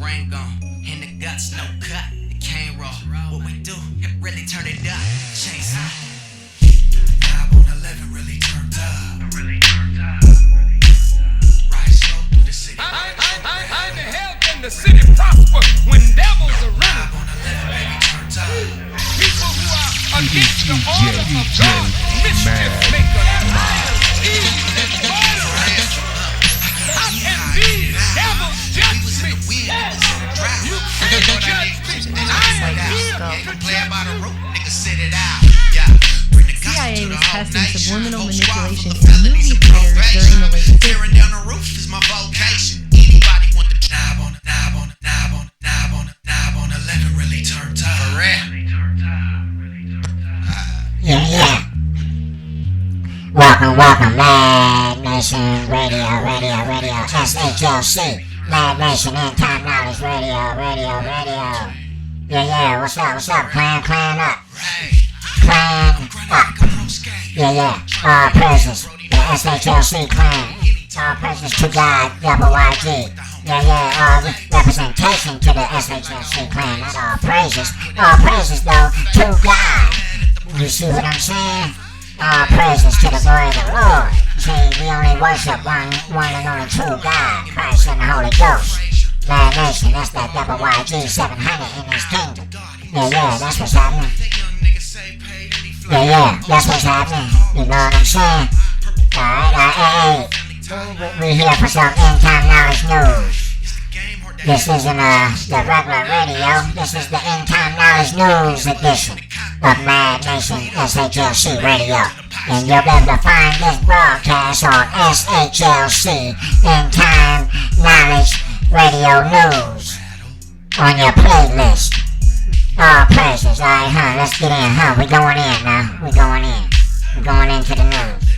brain gone. In the guts, no cut. It can't roll. What we do, it really turn it up. Chase on 11 really turned up. Right slow through the city. I'm the help in the city prosper when devils are running. 11 baby turned up. People who are against the order of God, mischief makers, evil murderers. And these devils judge me. You can't judge me. I'm here to Play by the judge rope, you. nigga, set it out. Yeah. Bring the CIA was testing subliminal Post manipulation squad in movie for theaters probation. during the late Tearing 50s. down the roof is my vocation. Anybody want the knob on the knob on the knob on the knob on the knob on 11 really turned up. For real. Yeah. Welcome, Mad Nation Radio, SHLC, Mad Nation End-Time Knowledge Radio. Yeah, what's up, clan up. Yeah, all praises, the SHLC clan, all praises to God, YG. Yeah, all representation to the SHLC clan, not all praises though, to God. You see what I'm saying? All praises to the glory of the Lord. See, we only worship one and only true God, Christ and the Holy Ghost. Mad Nation, that's that YG 700 in his kingdom. Yeah, that's what's happening. Yeah, that's what's happening. You know what I'm saying? Alright, we're here for some end-time knowledge news. This isn't the regular radio. This is the end-time knowledge news edition of Mad Nation SHLC Radio. And you'll be able to find this broadcast on SHLC End-Time Knowledge Radio News on your playlist. All praises. Alright, let's get in, we going in now. We're going into the news.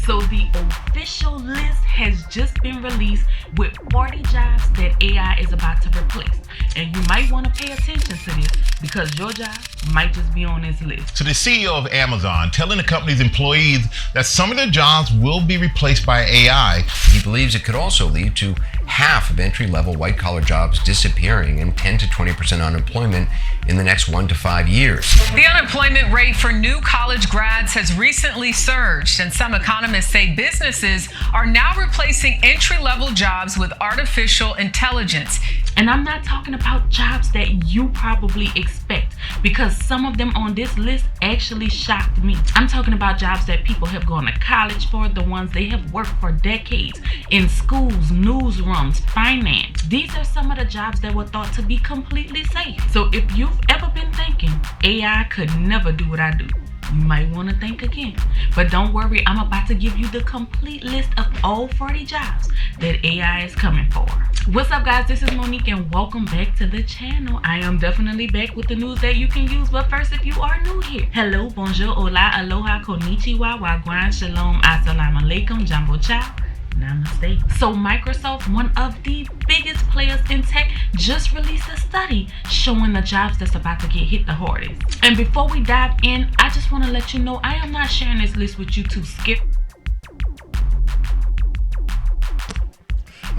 So the official list has just been released with 40 jobs that AI is about to replace. And you might want to pay attention to this because your job might just be on this list. To the CEO of Amazon telling the company's employees that some of their jobs will be replaced by AI. He believes it could also lead to half of entry-level white-collar jobs disappearing and 10 to 20% unemployment in the next 1 to 5 years. The unemployment rate for new college grads has recently surged, and some economists say businesses are now replacing entry-level jobs with artificial intelligence. And I'm not talking about jobs that you probably expect, because some of them on this list actually shocked me. I'm talking about jobs that people have gone to college for, the ones they have worked for decades in schools, newsrooms, finance. These are some of the jobs that were thought to be completely safe. So if you've ever been thinking AI could never do what I do, you might want to think again. But don't worry, I'm about to give you the complete list of all 40 jobs that AI is coming for. What's up, guys? This is Monique and welcome back to the channel. I am definitely back with the news that you can use, but first, if you are new here, hello, bonjour, hola, aloha, konnichiwa, wagwan, shalom, assalamu alaikum, jambo chow, namaste. So Microsoft, one of the biggest players in tech, just released a study showing the jobs that's about to get hit the hardest. And before we dive in, I just want to let you know I am not sharing this list with you to skip.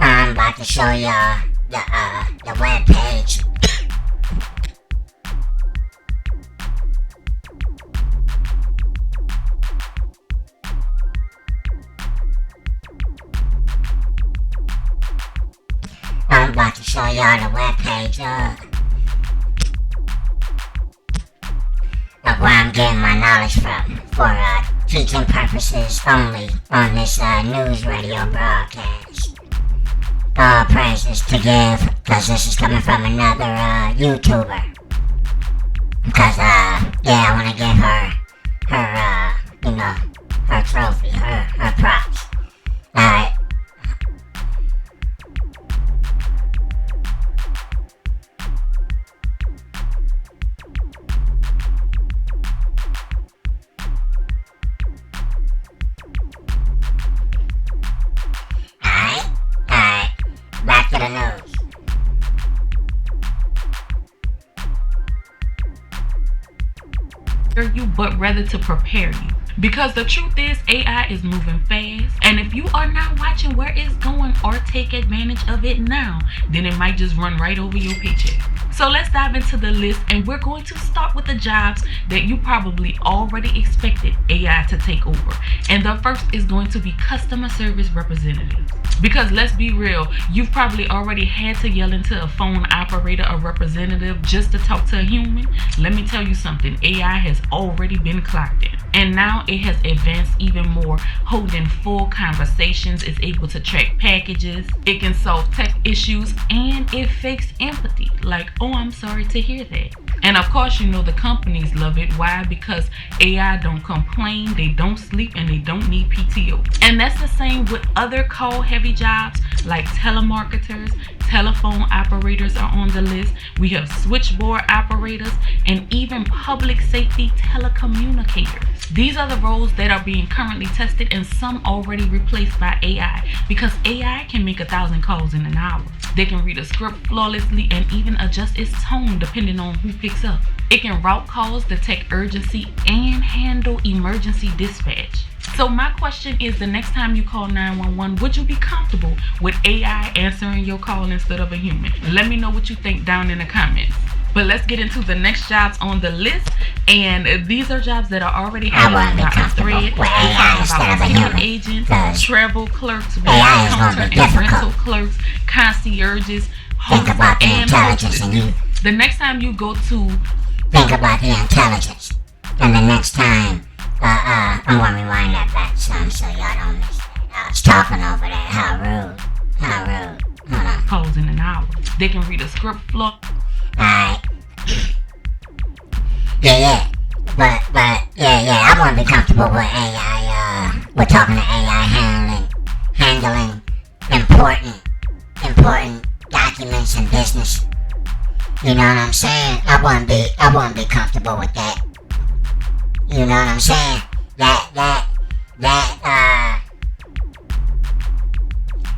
I'm about to show y'all the web page. I'm about to show y'all the web page of where I'm getting my knowledge from for teaching purposes only on this news radio broadcast. All praises to give, because this is coming from another YouTuber. Because I want to give her her trophy, her props. Alright. Back to the news. but rather to prepare you. Because the truth is, AI is moving fast, and if you are not watching where it's going or take advantage of it now, then it might just run right over your paycheck. So let's dive into the list, and we're going to start with the jobs that you probably already expected AI to take over. And the first is going to be customer service representative. Because let's be real, you've probably already had to yell into a phone operator or representative just to talk to a human. Let me tell you something, AI has already been clocked in. And now it has advanced even more, holding full conversations, it's able to track packages, it can solve tech issues, and it fakes empathy. Like, oh, I'm sorry to hear that. And of course, you know the companies love it. Why? Because AI don't complain, they don't sleep, and they don't need PTO. And that's the same with other call-heavy jobs like telemarketers, telephone operators are on the list. We have switchboard operators and even public safety telecommunicators. These are the roles that are being currently tested, and some already replaced by AI, because AI can make 1,000 calls in an hour. They can read a script flawlessly and even adjust its tone depending on who picks up. It can route calls, detect urgency, and handle emergency dispatch. So my question is, the next time you call 911, would you be comfortable with AI answering your call instead of a human? Let me know what you think down in the comments. But let's get into the next jobs on the list, and these are jobs that are already happening by a thread. We're talking about ticket agents, travel clerks, counter and rental clerks, concierges, hosts, and hostesses. The next time you go to think about the intelligence, and the next time, I want to rewind that back some so y'all don't miss it. I was talking over that. How rude. Hold on. calls in an hour. They can read a script flow. Alright. Yeah. But I want to be comfortable with AI, we're talking to AI handling important documents in business. You know what I'm saying? I want to be comfortable with that. You know what I'm saying?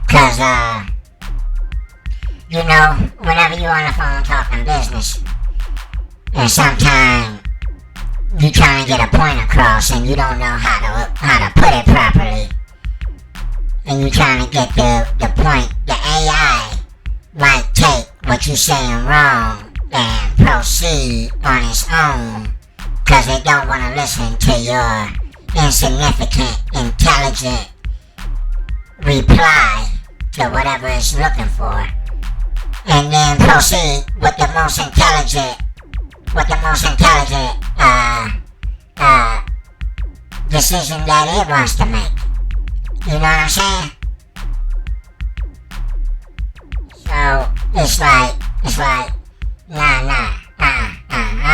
Cause, you know, whenever you're on the phone talking business, and sometimes you trying to get a point across and you don't know how to put it properly, and you trying to get the point, the AI might take what you're saying wrong and proceed on its own, cause it don't want to listen to your insignificant, intelligent reply to whatever it's looking for, and then proceed with the most intelligent decision that it wants to make. You know what I'm saying? So it's like, I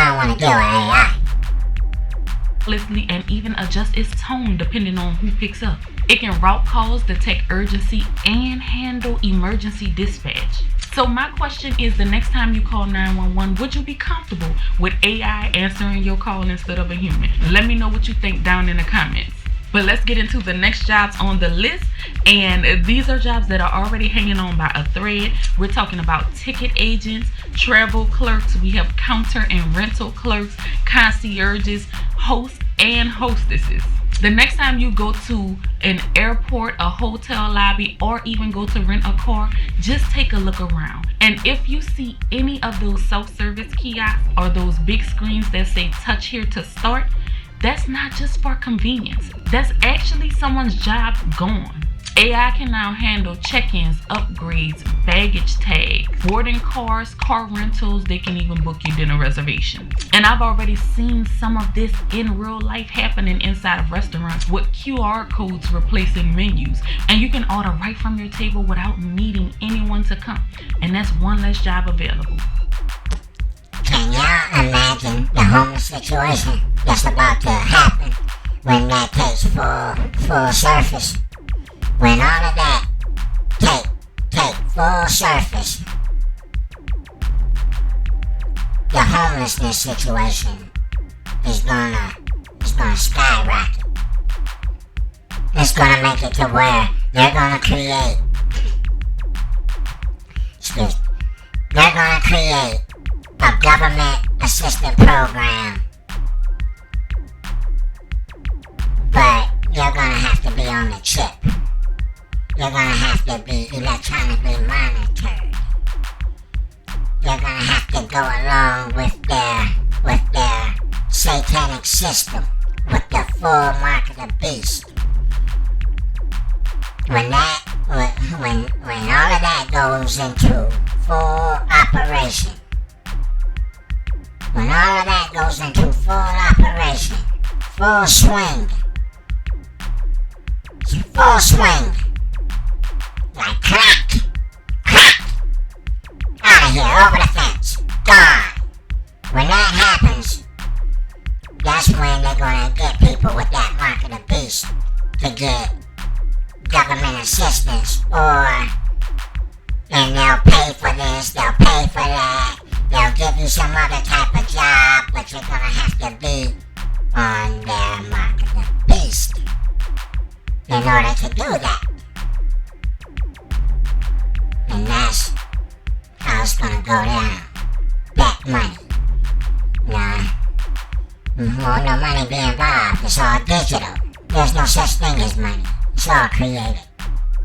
don't want to deal with AI. And even adjust its tone depending on who picks up. It can route calls, detect urgency, and handle emergency dispatch. So my question is, the next time you call 911, would you be comfortable with AI answering your call instead of a human? Let me know what you think down in the comments. But let's get into the next jobs on the list, and these are jobs that are already hanging on by a thread. We're talking about ticket agents, travel clerks, we have counter and rental clerks, concierges, hosts, and hostesses. The next time you go to an airport, a hotel lobby, or even go to rent a car, just take a look around. And if you see any of those self-service kiosks or those big screens that say touch here to start, that's not just for convenience. That's actually someone's job gone. AI can now handle check-ins, upgrades, baggage tags, boarding cars, car rentals. They can even book your dinner reservations. And I've already seen some of this in real life happening inside of restaurants with QR codes replacing menus. And you can order right from your table without needing anyone to come. And that's one less job available. Can y'all imagine the homeless situation that's about to happen when that takes full surface? When all of that take full surface, the homelessness situation is gonna skyrocket. It's gonna make it to where they're gonna create a government assistance program on the chip. You're gonna have to be electronically monitored. You're gonna have to go along with their satanic system, with the full mark of the beast. When all of that goes into full operation, when all of that goes into full operation, full swing, like crack, out of here, over the fence, gone. When that happens, that's when they're gonna get people with that mark of the beast to get government assistance, and they'll pay for this, they'll pay for that, they'll give you some other type of job, but you're gonna have to be on their mark of the beast in order to do that. And that's how it's gonna go down. Bet money. No money being involved. It's all digital. There's no such thing as money. It's all created.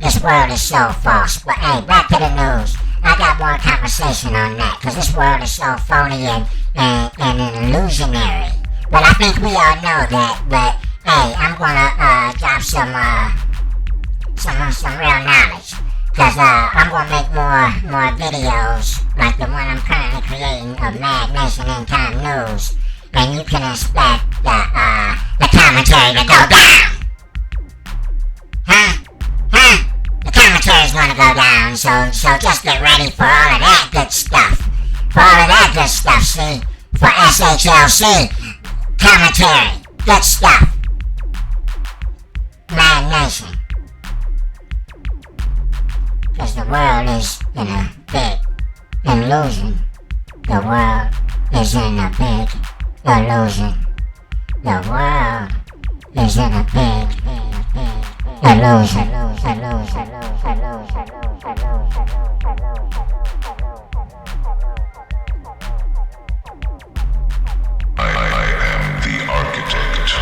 This world is so false. But hey, back to the news. I got more conversation on that, because this world is so phony and illusionary. But I think we all know that. But hey, I'm gonna drop some real knowledge. Because I'm gonna make more videos like the one I'm currently creating of M.A.D Nation End-Time News. And you can expect the commentary to go down. The commentary's gonna go down, so just get ready for all of that good stuff. See? For SHLC, commentary, good stuff. M.A.D Nation. Because the world is in a big illusion. The world is in a big illusion. The world is in a big illusion. I am the architect.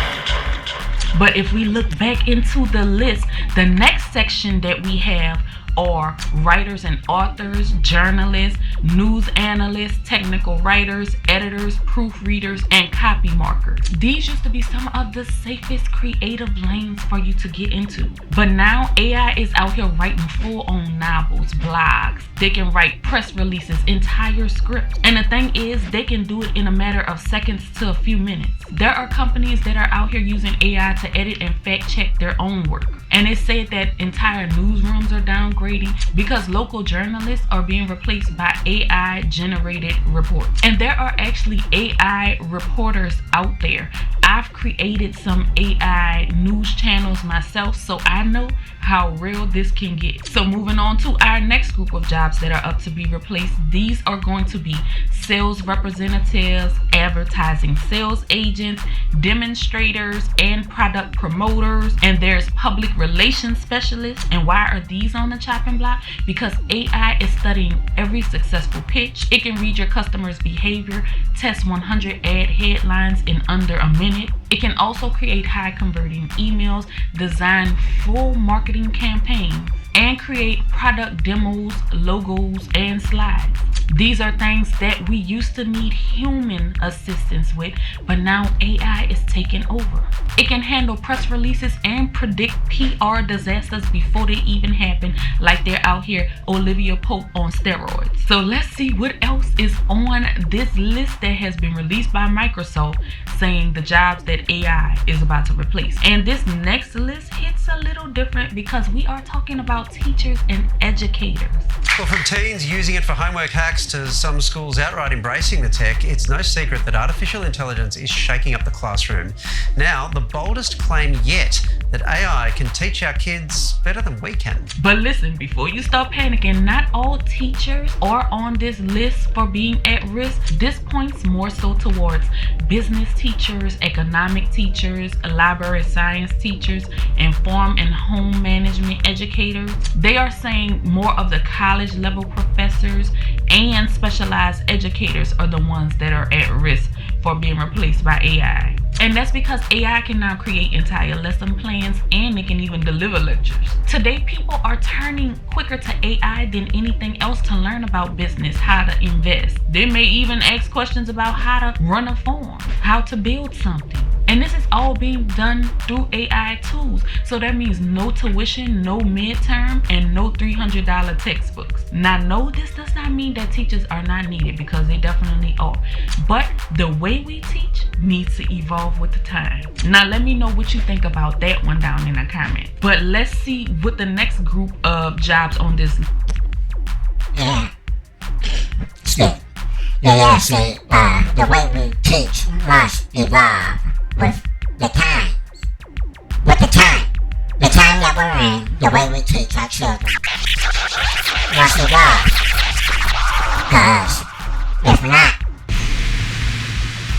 But if we look back into the list, the next section that we have are writers and authors, journalists, news analysts, technical writers, editors, proofreaders, and copy markers. These used to be some of the safest creative lanes for you to get into. But now AI is out here writing full-on novels, blogs. They can write press releases, entire scripts. And the thing is, they can do it in a matter of seconds to a few minutes. There are companies that are out here using AI to edit and fact check their own work. And it said that entire newsrooms are downgrading because local journalists are being replaced by AI generated reports. And there are actually AI reporters out there. I've created some AI news channels myself, so I know how real this can get. So moving on to our next group of jobs that are up to be replaced. These are going to be sales representatives, advertising sales agents, demonstrators, and product promoters. And there's public relations specialists. And why are these on the chopping block? Because AI is studying every successful pitch. It can read your customer's behavior, test 100 ad headlines in under a minute. It can also create high converting emails, design full marketing campaigns, and create product demos, logos, and slides. These are things that we used to need human assistance with, but now AI is taking over. It can handle press releases and predict PR disasters before they even happen, like they're out here Olivia Pope on steroids. So let's see what else is on this list that has been released by Microsoft saying the jobs that AI is about to replace. And this next list hits a little different because we are talking about teachers and educators. Well, from teens using it for homework hacks to some schools outright embracing the tech, it's no secret that artificial intelligence is shaking up the classroom. Now, the boldest claim yet that AI can teach our kids better than we can. But listen, before you start panicking, not all teachers are on this list for being at risk. This points more so towards business teachers, economic teachers, library science teachers, and farm and home management educators. They are saying more of the college level professors and specialized educators are the ones that are at risk for being replaced by AI. And that's because AI can now create entire lesson plans and it can even deliver lectures. Today, people are turning quicker to AI than anything else to learn about business, how to invest. They may even ask questions about how to run a farm, how to build something. And this is all being done through AI tools. So that means no tuition, no midterm, and no $300 textbooks. Now, no, this does not mean that teachers are not needed, because they definitely are. But the way we teach needs to evolve with the time. Now, let me know what you think about that one down in the comments. But let's see what the next group of jobs on this. Yeah. So, yeah, see, the way we teach must evolve with the time. With the time. The time that we're in, the way we teach our children must evolve. Because if not,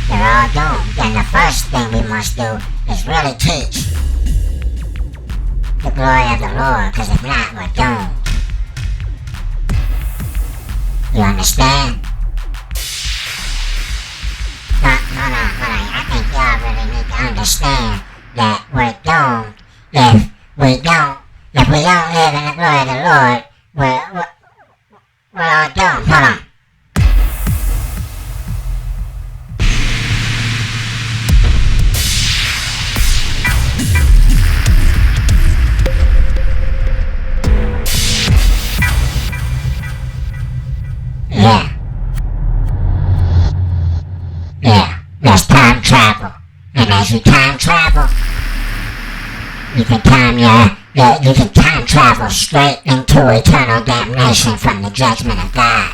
they're all doomed. And the first thing we must do is really teach the glory of the Lord, because if not, we're doomed. You understand? I think y'all really need to understand that we're doomed if we don't live in the glory of the Lord. We're all doomed. Hold on. Yeah, there's time travel. And as you time travel, you can time travel straight into eternal damnation from the judgment of God.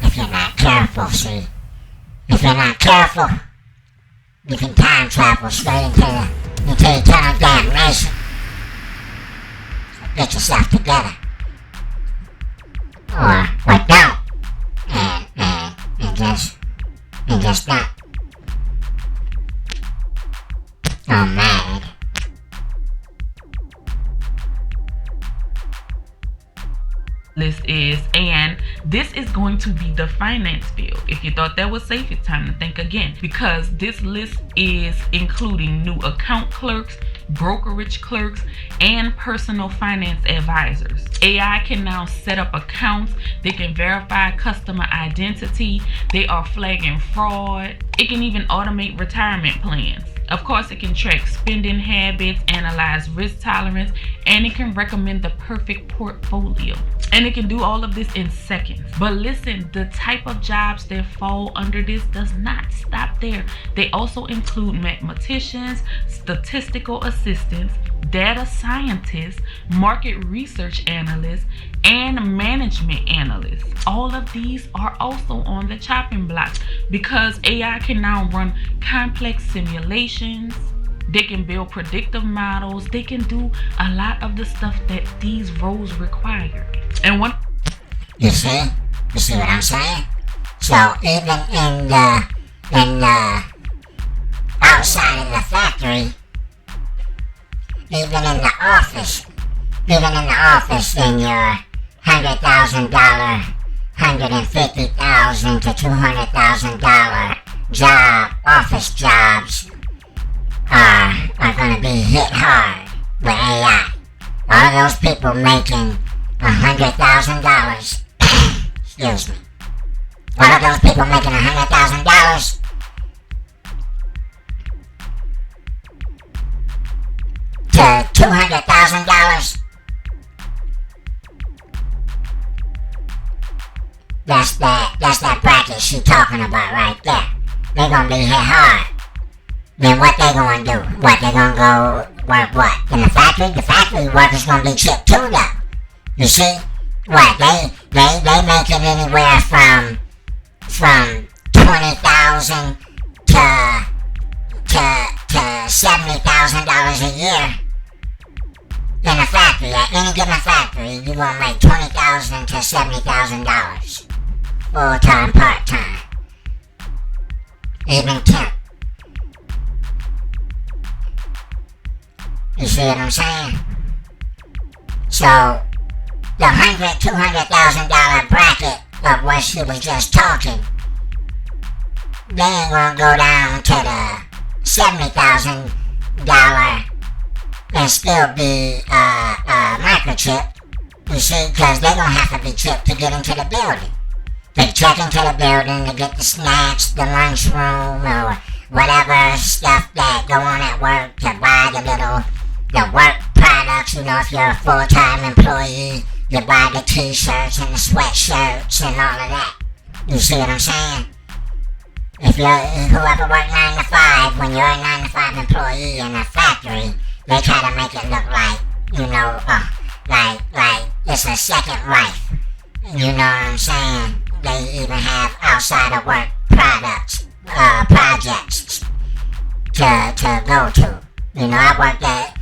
If you're not careful, see. If you're not careful, you can time travel straight into eternal damnation. So get yourself together. Or don't. And just don't. I'm mad. List is, and this is going to be the finance field. If you thought that was safe, it's time to think again, because this list is including new account clerks, brokerage clerks, and personal finance advisors. AI can now set up accounts. They can verify customer identity. They are flagging fraud. It can even automate retirement plans. Of course, it can track spending habits, analyze risk tolerance, and it can recommend the perfect portfolio. And it can do all of this in seconds. But listen, the type of jobs that fall under this does not stop there. They also include mathematicians, statistical assistants, data scientists, market research analysts, and management analysts. All of these are also on the chopping block because AI can now run complex simulations. They can build predictive models. They can do a lot of the stuff that these roles require. And one, you see what I'm saying? So even in the outside of the factory, even in the office in your $100,000, $150,000 to $200,000 office jobs are going to be hit hard with AI. All those people making $100,000, excuse me, all of those people making $100,000 to $200,000, that's that bracket she talking about right there. They're gonna be hit hard. Then what they gonna do? What, they gonna go work what? In the factory? The factory workers gonna be chipped too though. You see? What, they making anywhere from $20,000 to $70,000 a year. In a factory, at any given factory, you gonna make $20,000 to $70,000. Full-time, part-time. Even temp. You see what I'm saying? So, the $200,000 bracket of what she was just talking, they ain't gonna go down to the $70,000 and still be microchipped. You see, because they're gonna have to be chipped to get into the building. They check into the building to get the snacks, the lunchroom, or whatever stuff that go on at work to buy the work products. You know, if you're a full-time employee, you buy the t-shirts and the sweatshirts and all of that. You see what I'm saying? If whoever worked 9 to 5, when you're a 9 to 5 employee in a factory, they try to make it look like, you know, like it's a second life. You know what I'm saying? They even have outside of work projects to go to. You know, I worked at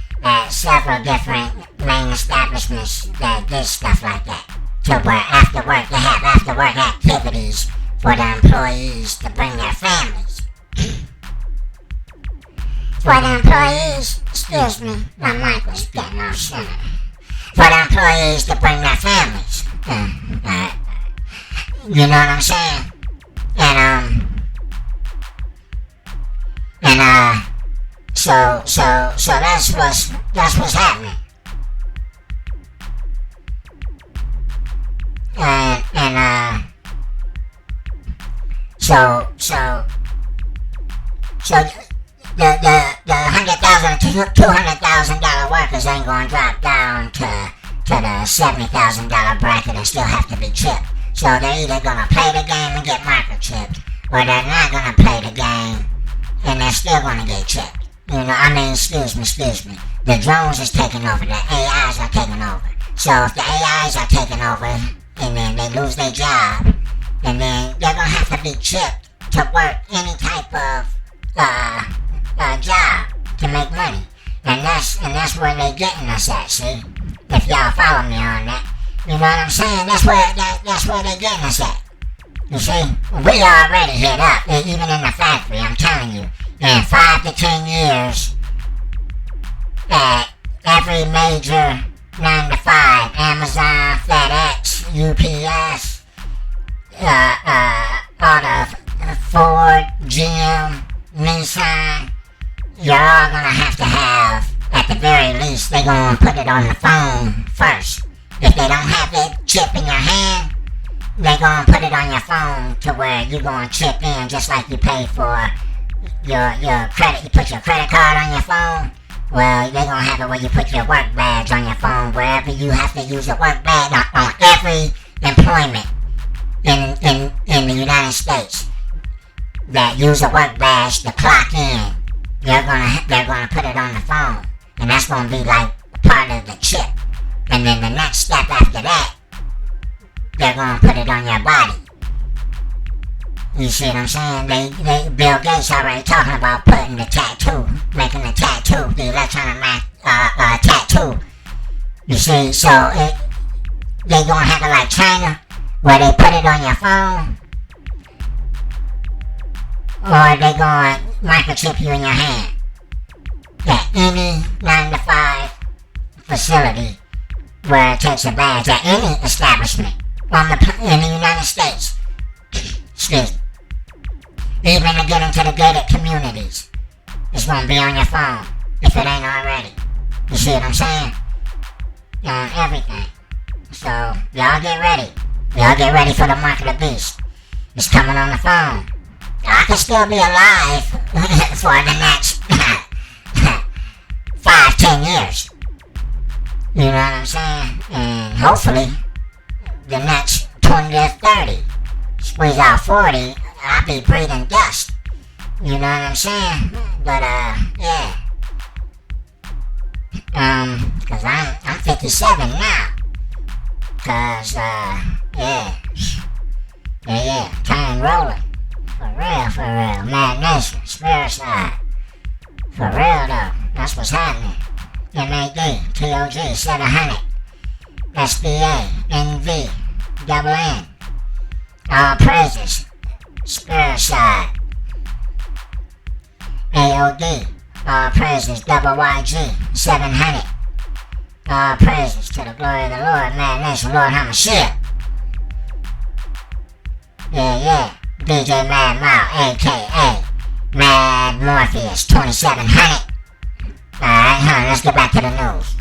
several different main establishments that did stuff like that. To where after work, they have after work activities for the employees to bring their families. For the employees, excuse me, my mic was getting off center. For the employees to bring their families. You know what I'm saying? So that's what's happening. So the $100,000 to $200,000 workers ain't gonna drop down to the $70,000 bracket and still have to be chipped. So they're either gonna play the game and get microchipped, or they're not gonna play the game and they're still gonna get chipped. You know, I mean, excuse me. The drones is taking over, the AIs are taking over. So if the AIs are taking over and then they lose their job, and then they're gonna have to be chipped to work any type of job to make money. And that's where they're getting us at, see? If y'all follow me on that. You know what I'm saying? That's where they're getting us at. You see? We already hit up, even in the factory, I'm telling you. In 5 to 10 years, every major 9 to 5, Amazon, FedEx, UPS, all the Ford, GM, Nissan, you're all gonna have to have, at the very least, they're gonna put it on the phone first. If they don't have that chip in your hand, they're gonna put it on your phone to where you're gonna chip in just like you pay for your credit. You put your credit card on your phone. Well, they're gonna have it where you put your work badge on your phone. Wherever you have to use a work badge on every employment in the United States that use a work badge to clock in, they're gonna put it on the phone, and that's gonna be like part of the chip. And then the next step after that, they're gonna put it on your body. You see what I'm saying? Bill Gates already talking about putting the tattoo, making the tattoo, the electronic tattoo. You see, so they gonna have it like China, where they put it on your phone, or they gonna microchip you in your hand. At any 9 to 5 facility where it takes a badge, at any establishment in the United States. Excuse me. Even to get into the gated communities, it's gonna be on your phone if it ain't already. You see what I'm saying? On everything. So y'all get ready. Y'all get ready for the mark of the beast. It's coming on the phone. I can still be alive for the next 5-10 years. You know what I'm saying? And hopefully the next 20 or 30. Squeeze out 40, I'll be breathing dust. You know what I'm saying? But yeah. Cause I'm 57 now. Cause yeah, time rolling. For real. Mad Nation, Spirit Side. For real though, that's what's happening. M.A.D, TOG, 700, SBA, NV, all praises, Spirit Side, AOD, all praises, YG, 700, all praises to the glory of the Lord, Mad Nation, Lord HaMashiach. Yeah, DJ M.A.D, a.k.a. Mad Morpheus 2700. Alright, let's get back to the news.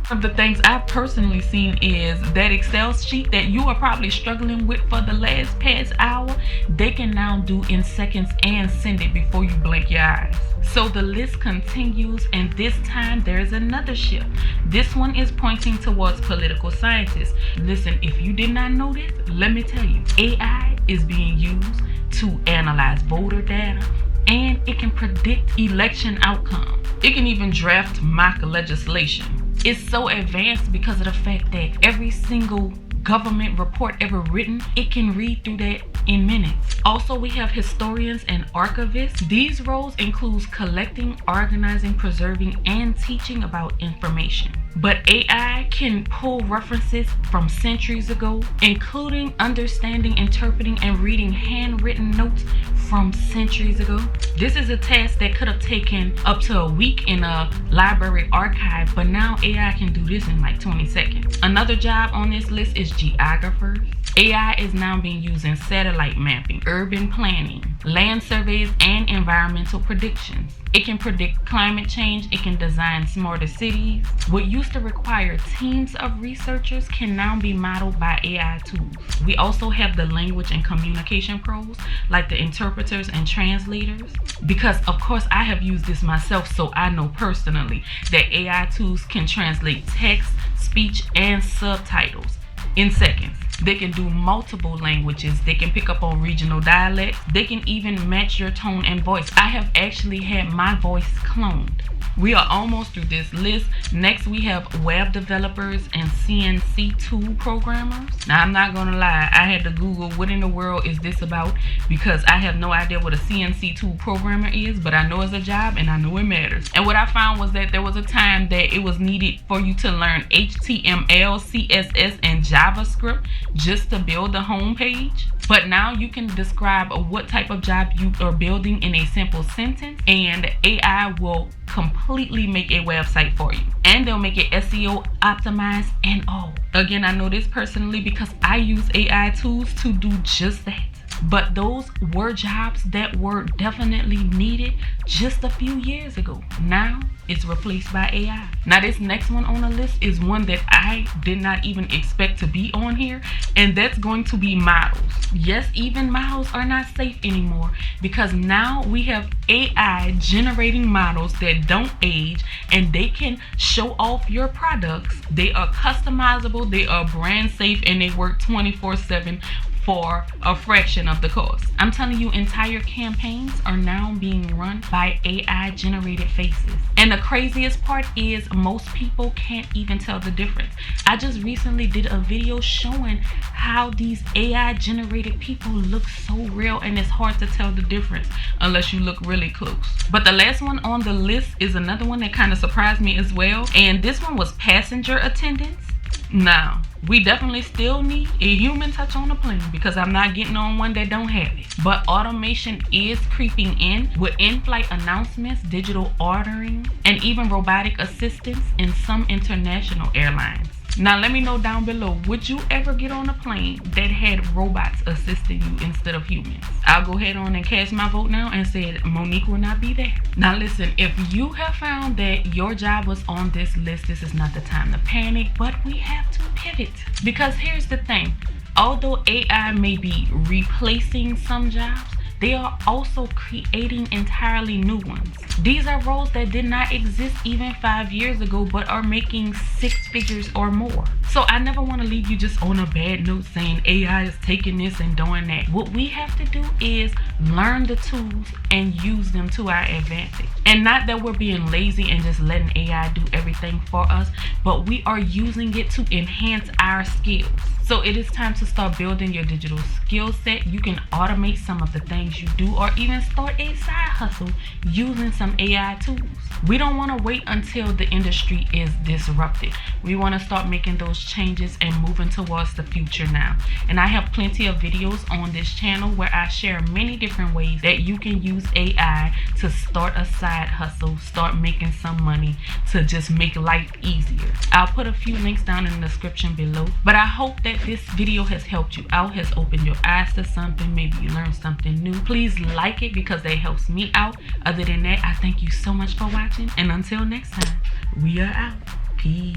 One of the things I've personally seen is that Excel sheet that you are probably struggling with for the past hour, they can now do in seconds and send it before you blink your eyes. So the list continues, and this time there's another shift. This one is pointing towards political scientists. Listen, if you did not know this, let me tell you, AI is being used to analyze voter data, and it can predict election outcomes. It can even draft mock legislation. It's so advanced because of the fact that every single government report ever written, it can read through that in minutes. Also, we have historians and archivists. These roles include collecting, organizing, preserving, and teaching about information. But AI can pull references from centuries ago, including understanding, interpreting, and reading handwritten notes from centuries ago. This is a task that could have taken up to a week in a library archive, but now AI can do this in like 20 seconds. Another job on this list is geographers. AI is now being used in satellite mapping, urban planning, land surveys, and environmental predictions. It can predict climate change. It can design smarter cities. What used to require teams of researchers can now be modeled by AI tools. We also have the language and communication pros, like the interpreters and translators. Because of course I have used this myself, so I know personally that AI tools can translate text, speech, and subtitles in seconds. They can do multiple languages. They can pick up on regional dialects. They can even match your tone and voice. I have actually had my voice cloned. We are almost through this list. Next, we have web developers and CNC tool programmers. Now, I'm not gonna lie, I had to Google what in the world is this about, because I have no idea what a CNC tool programmer is, but I know it's a job and I know it matters. And what I found was that there was a time that it was needed for you to learn HTML, CSS, and JavaScript just to build the home page. But now you can describe what type of job you are building in a simple sentence, and AI will completely make a website for you. And they'll make it SEO optimized and all. Again, I know this personally because I use AI tools to do just that. But those were jobs that were definitely needed just a few years ago. Now it's replaced by AI. Now this next one on the list is one that I did not even expect to be on here, and that's going to be models. Yes, even models are not safe anymore, because now we have AI generating models that don't age, and they can show off your products. They are customizable, they are brand safe, and they work 24/7 for a fraction of the cost. I'm telling you, entire campaigns are now being run by AI generated faces. And the craziest part is most people can't even tell the difference. I just recently did a video showing how these AI generated people look so real, and it's hard to tell the difference unless you look really close. But the last one on the list is another one that kind of surprised me as well, and this one was passenger attendants. Now, we definitely still need a human touch on a plane, because I'm not getting on one that don't have it. But automation is creeping in with in-flight announcements, digital ordering, and even robotic assistance in some international airlines. Now let me know down below, would you ever get on a plane that had robots assisting you instead of humans? I'll go ahead on and cast my vote now and say Monique will not be there. Now listen, if you have found that your job was on this list, this is not the time to panic, but we have to pivot. Because here's the thing, although AI may be replacing some jobs, they are also creating entirely new ones. These are roles that did not exist even 5 years ago, but are making 6 figures or more. So I never want to leave you just on a bad note saying AI is taking this and doing that. What we have to do is learn the tools and use them to our advantage. And not that we're being lazy and just letting AI do everything for us, but we are using it to enhance our skills. So it is time to start building your digital skill set. You can automate some of the things you do, or even start a side hustle using some AI tools. We don't want to wait until the industry is disrupted. We want to start making those changes and moving towards the future now. And I have plenty of videos on this channel where I share many different ways that you can use AI to start a side hustle, start making some money, to just make life easier. I'll put a few links down in the description below. But I hope that this video has helped you out, has opened your eyes to something. Maybe you learned something new. Please like it because that helps me out. Other than that, I thank you so much for watching. And until next time, we are out. Peace.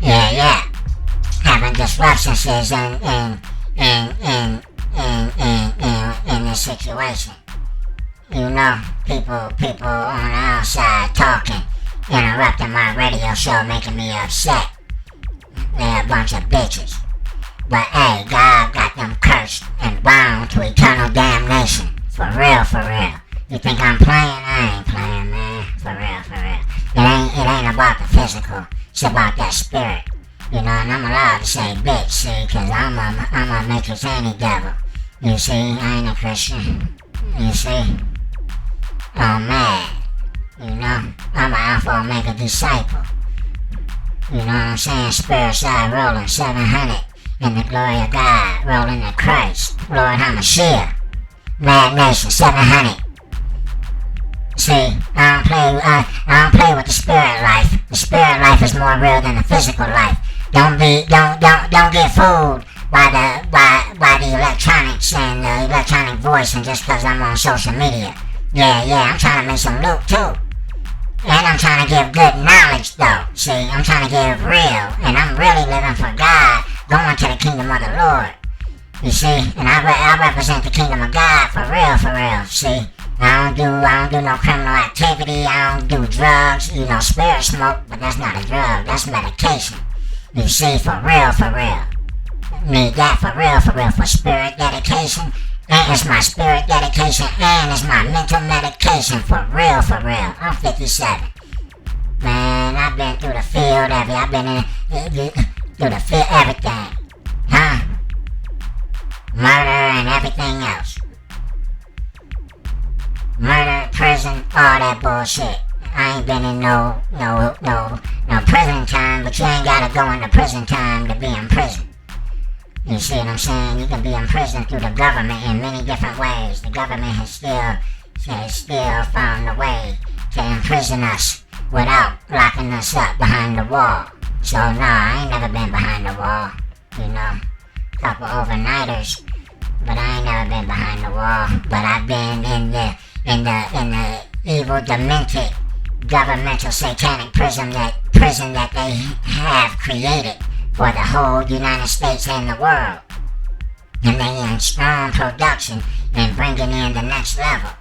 Yeah. Having disruptions in this situation. You know, people on the outside talking, interrupting my radio show, making me upset. They're a bunch of bitches. But hey, God got them cursed and bound to eternal damnation. For real. You think I'm playing? I ain't playing, man. For real. It ain't about the physical. It's about that spirit. You know, and I'm allowed to say bitch, see, cause I'm a matrix any devil. You see, I ain't a Christian. You see? I'm mad. You know, I'm an Alpha Omega disciple. You know what I'm saying? Spirit side rolling 700 in the glory of God, rolling to Christ. Lord HaMashiach. Mad Nation 700. See, I don't play with the spirit life. The spirit life is more real than the physical life. Don't get fooled by the electronics and the electronic voice, and just because I'm on social media. Yeah, I'm trying to make some loot too. And I'm trying to give good knowledge though. See, I'm trying to give real, and I'm really living for God, going to the kingdom of the Lord. You see, and I represent the kingdom of God for real. See, I don't do no criminal activity. I don't do drugs. You know, spirit smoke, but that's not a drug. That's medication. You see, for real. Need that for real, for spirit dedication. And it's my spirit dedication, and it's my mental medication, for real. I'm 57. Man, I've been through the field, I've been through the field, everything. Huh? Murder and everything else. Murder, prison, all that bullshit. I ain't been in no prison time, but you ain't gotta go into prison time to be in prison. You see what I'm saying? You can be in prison through the government in many different ways. The government has still found a way to imprison us without locking us up behind the wall. So no, I ain't never been behind the wall. You know, couple overnighters, but I ain't never been behind the wall. But I've been in the evil, demented, governmental, satanic prison that they have created for the whole United States and the world. And they in strong production and bringing in the next level.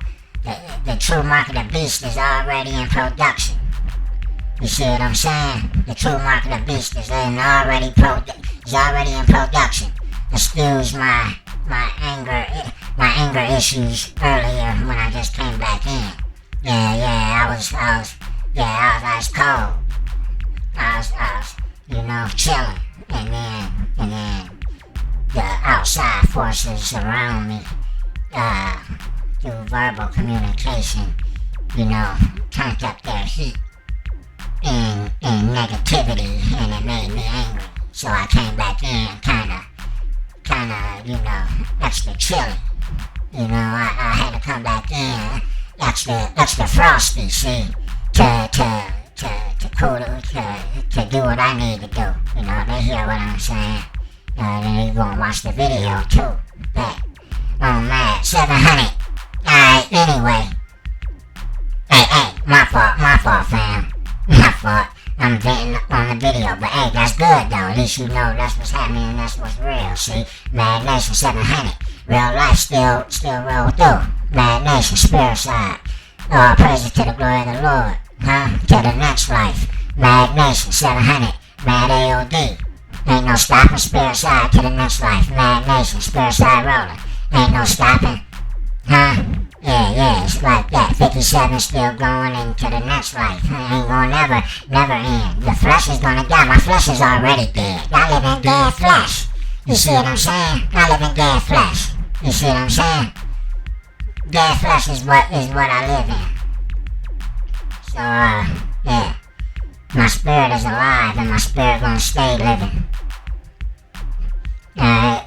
The true mark of the beast is already in production. You see what I'm saying? The true mark of the beast is already in production. Excuse my anger issues earlier when I just came back in. I was cold. I was you know, chilling. And then the outside forces around me, through verbal communication, you know, turned up their heat and negativity, and it made me angry. So I came back in kinda, you know, extra chilly. You know, I had to come back in extra frosty, see, to do what I need to do. You know, they hear what I'm saying. Then you gonna watch the video too. But, oh man, 700. Alright, anyway. Hey, my fault, fam. My fault. I'm venting on the video, but hey, that's good though. At least you know that's what's happening and that's what's real. See, M.A.D Nation 700. Real life still roll through. M.A.D Nation, spirit side. All praises to the glory of the Lord. Huh? To the next life. M.A.D Nation 700. M.A.D A.O.D. Ain't no stopping, spirit side to the next life. M.A.D Nation, spirit side rolling. Ain't no stopping. Huh? Yeah, it's like that. 57 still going into the next life. It ain't gonna never end. The flesh is gonna die. My flesh is already dead. I live in dead flesh. You see what I'm saying? I live in dead flesh. You see what I'm saying? Dead flesh is what I live in. So, yeah. My spirit is alive and my spirit gonna stay living. Alright,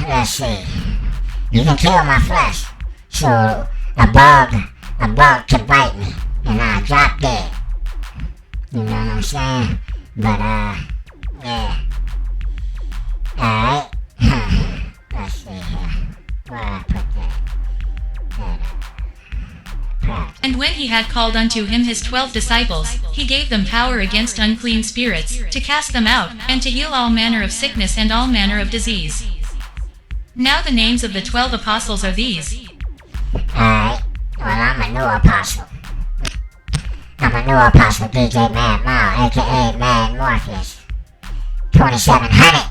let's see. You can kill my flesh. So, a bug can bite me and I drop dead. You know what I'm saying? But, yeah. Alright. Let's see here. Where I put that? And when he had called unto him his 12 disciples, he gave them power against unclean spirits, to cast them out, and to heal all manner of sickness and all manner of disease. Now the names of the 12 apostles are these. Alright, well I'm a new apostle. I'm a new apostle, DJ M.A.D, a.k.a. Mad Morpheus. 2700.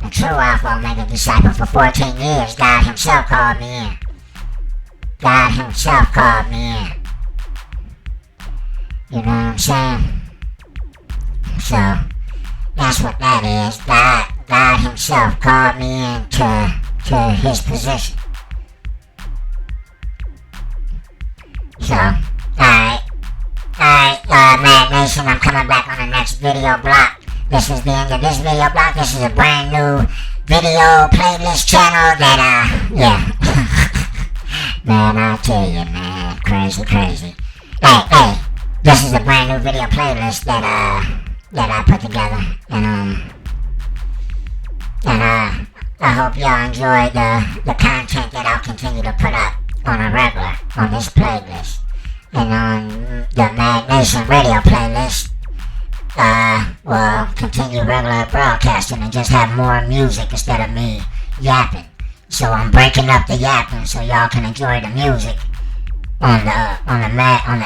A true Alpha Omega disciple for 14 years. God himself called me in. God himself called me in. You know what I'm saying? So, that's what that is. God himself called me in to his position. So, alright, Mad Nation, I'm coming back on the next video block. This is the end of this video block. This is a brand new video playlist channel that, yeah. Man, I'll tell you, man, crazy. Hey, this is a brand new video playlist that I put together, and I hope y'all enjoy the content that I'll continue to put up on a regular on this playlist, and on the Mad Nation radio playlist. We'll continue regular broadcasting and just have more music instead of me yapping. So I'm breaking up the yapping so y'all can enjoy the music on the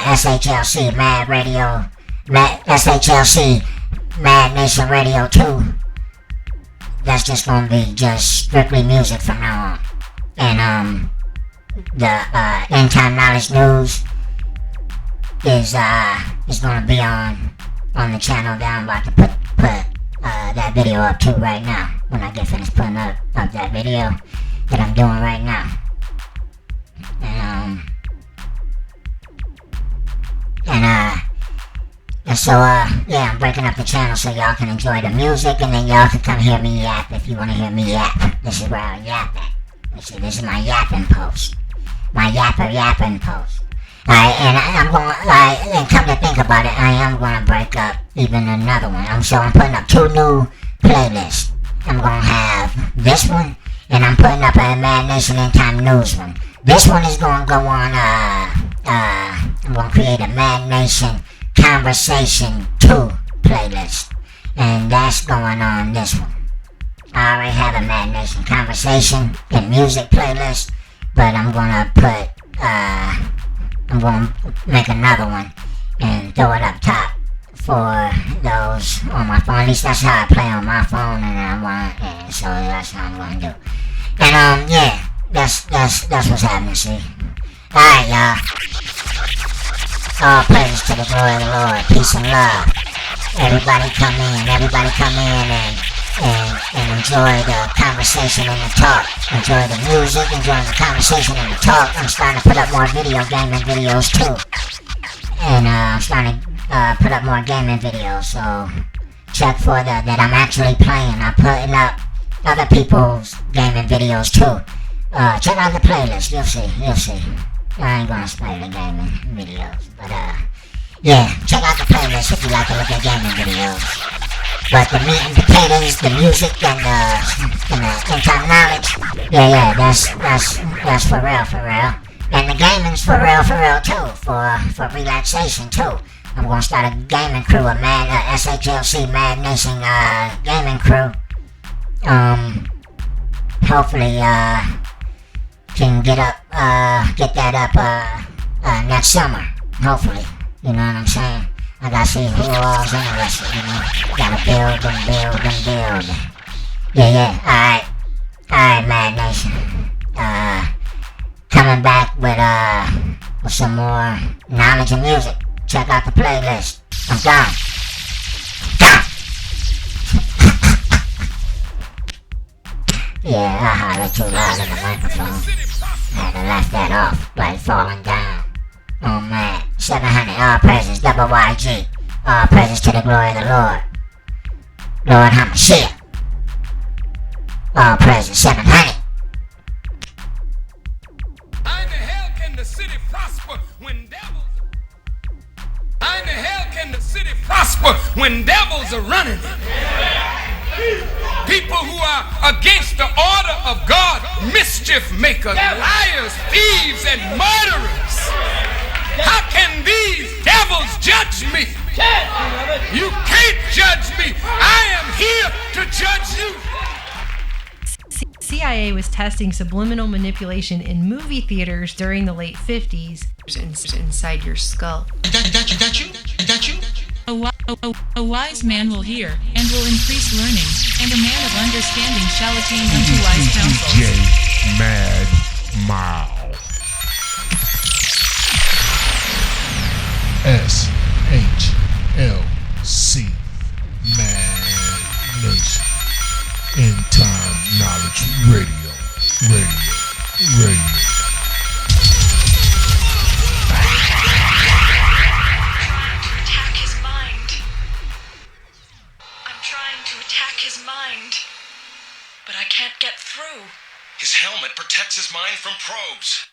SHLC Mad Radio, SHLC Mad Nation Radio 2. That's just gonna be just strictly music from now on. And the End-Time Knowledge News is gonna be on the channel that I'm about to put that video up to right now. When I get finished putting up that video that I'm doing right now. And so yeah, I'm breaking up the channel so y'all can enjoy the music, and then y'all can come hear me yap if you want to hear me yap. This is where I yap at. You see, this is my yapping post. My yapping post. Alright, and I'm going, and come to think about it, I am going to break up even another one. I'm putting up 2 new playlists. I'm going to have this one, and I'm putting up a Mad Nation End-Time News one. This one is going to go on, I'm going to create a Mad Nation Conversation 2 playlist. And that's going on this one. I already have a Mad Nation Conversation and Music playlist, but I'm going to put, I'm going to make another one and throw it up top for those on my phone. At least that's how I play on my phone, and so that's how I'm going to do. And yeah, that's what's happening. See, all right, y'all. All praise to the glory of the Lord. Peace and love. Everybody come in and enjoy the conversation and the talk. Enjoy the music, enjoy the conversation and the talk. I'm starting to put up more video gaming videos too. And I'm starting to put up more gaming videos. So check for that I'm actually playing. I'm putting up other people's gaming videos too. Check out the playlist. You'll see. I ain't gonna spoil the gaming videos, but yeah, check out the playlist if you like to look at gaming videos. But the meat and potatoes, the music, and the End-Time Knowledge, yeah, that's for real. And the gaming's for real too, for relaxation too. I'm gonna start a gaming crew, a SHLC Mad Nation gaming crew. Hopefully can get that up next summer. Hopefully, you know what I'm saying. I gotta see who all's interested, you know. Gotta build and build. Yeah. Alright, Mad Nation. Coming back with some more knowledge and music. Check out the playlist. I'm gone. Yeah, I hollered too loud in the microphone. I had to laugh that off, like falling down. Oh man. 700. All praises, double YG. All praises to the glory of the Lord. Lord HaMashiach. All praises, 700. How in the hell can the city prosper when devils? How in the hell can the city prosper when devils are running it? People who are against the order of God, mischief makers, liars, thieves, and murderers. How can these devils judge me? You can't judge me. I am here to judge you. CIA was testing subliminal manipulation in movie theaters during the late 50s. Inside your skull. Got you? A wise man will hear, and will increase learning, and a man of understanding shall attain unto wise counsels. DJ M.A.D. SHLC M.A.D. Nation. End-Time Knowledge Radio. Attack his mind. I'm trying to attack his mind, but I can't get through. His helmet protects his mind from probes.